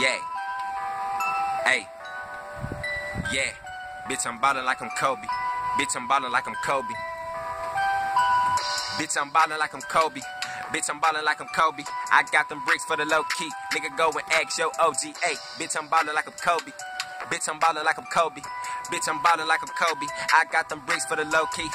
Yeah. Hey. Yeah. Bitch, I'm ballin' like I'm Kobe. Bitch, I'm ballin' like I'm Kobe. Bitch, I'm ballin' like I'm Kobe. Bitch, I'm ballin' like I'm Kobe. I got them bricks for the low key. Nigga, go and ask your OG. Ay, bitch, I'm ballin' like I'm Kobe. Bitch, I'm ballin' like I'm Kobe. Bitch, I'm ballin' like I'm Kobe. I got them bricks for the low key.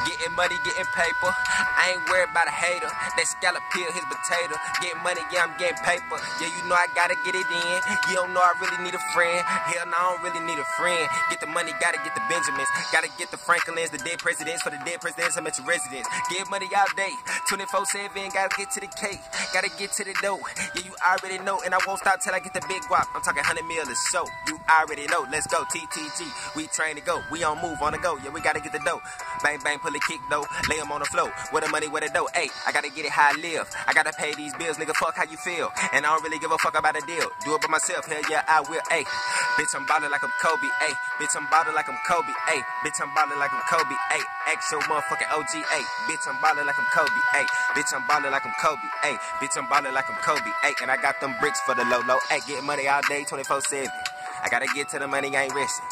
Getting money, getting paper. I ain't worried about a hater. That scallop peel his potato. Getting money, yeah, I'm getting paper. Yeah, you know I gotta get it in. You don't know I really need a friend. Hell no, I don't really need a friend. Get the money, gotta get the Benjamins. Gotta get the Franklins, the dead presidents. For the dead presidents, I'm at your residence. Get money all day. 24/7, gotta get to the cake. Gotta get to the dough. Yeah, you already know. And I won't stop till I get the big guap. I'm talking 100 mil a show. You already know. Let's go, TTG. We train to go. We on move, on the go. Yeah, we gotta get the dough. Bang, bang, pull a kick, though. Lay them on the floor. Where the money, where the dough. Ayy, I gotta get it how I live. I gotta pay these bills, nigga. Fuck how you feel. And I don't really give a fuck about a deal. Do it by myself. Hell yeah, I will. Ayy, bitch, I'm ballin' like I'm Kobe. Ayy, bitch, I'm ballin' like I'm Kobe. Ayy, bitch, I'm ballin' like I'm Kobe. Ayy, ask your motherfucking OG. Ayy, bitch, I'm ballin' like I'm Kobe. Ayy, bitch, I'm ballin' like I'm Kobe. Ayy, bitch, I'm ballin' like I'm Kobe. Ayy, and I got them bricks for the low. Ayy, getting money all day, 24/7. I gotta get to the money, I ain't resting.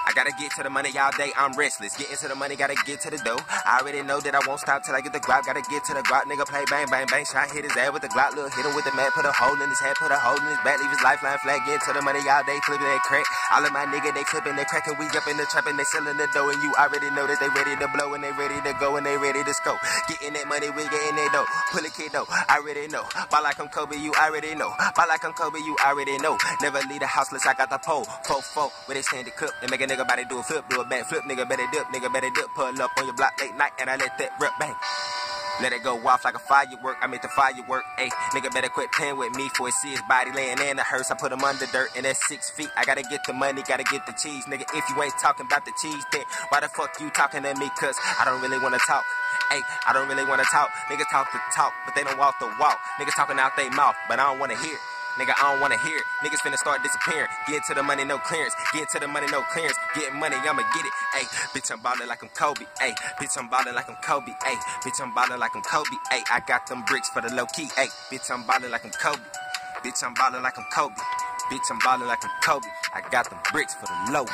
I gotta get to the money all day, I'm restless. Getting to the money, gotta get to the dough. I already know that I won't stop till I get the guap. Gotta get to the guap, nigga play bang, bang, bang. Shot hit his ass with the Glock, look, hit him with the mat. Put a hole in his head, put a hole in his back. Leave his lifeline flat, get to the money all day, flipping that crack. All of my nigga, they clipping, they cracking. We up in the trap and they selling the dough. And you already know that they ready to blow and they ready to go and they ready to scope. Getting that money, we getting that dough. Pull a kid though, I already know. Ball like I'm Kobe, you already know. Ball like I'm Kobe, you already know. Never leave the house unless I got the pole. 4-4, where they stand the cup. They make a nigga body do a flip, do a back flip, nigga better dip, pull up on your block late night, and I let that rip bang. Let it go off like a firework, I make the firework, ayy. Nigga better quit playing with me for it see his body laying in the hearse. I put him under dirt, and that's 6 feet. I gotta get the money, gotta get the cheese. Nigga, if you ain't talking about the cheese, then why the fuck you talking to me? Cause I don't really wanna talk. Ayy, I don't really wanna talk. Niggas talk the talk, but they don't walk the walk. Niggas talking out they mouth, but I don't wanna hear it. Nigga, I don't wanna hear it. Niggas finna start disappearing. Get to the money, no clearance. Get to the money, no clearance. Getting money, I'ma get it. Ayy, bitch, I'm ballin' like I'm Kobe. Ayy, bitch, I'm ballin' like I'm Kobe. Ayy, bitch, I'm ballin' like I'm Kobe. Ayy, I got them bricks for the low key. Ayy, bitch, I'm ballin' like I'm Kobe. Bitch, I'm ballin' like I'm Kobe. Bitch, I'm ballin' like I'm Kobe. I got them bricks for the low.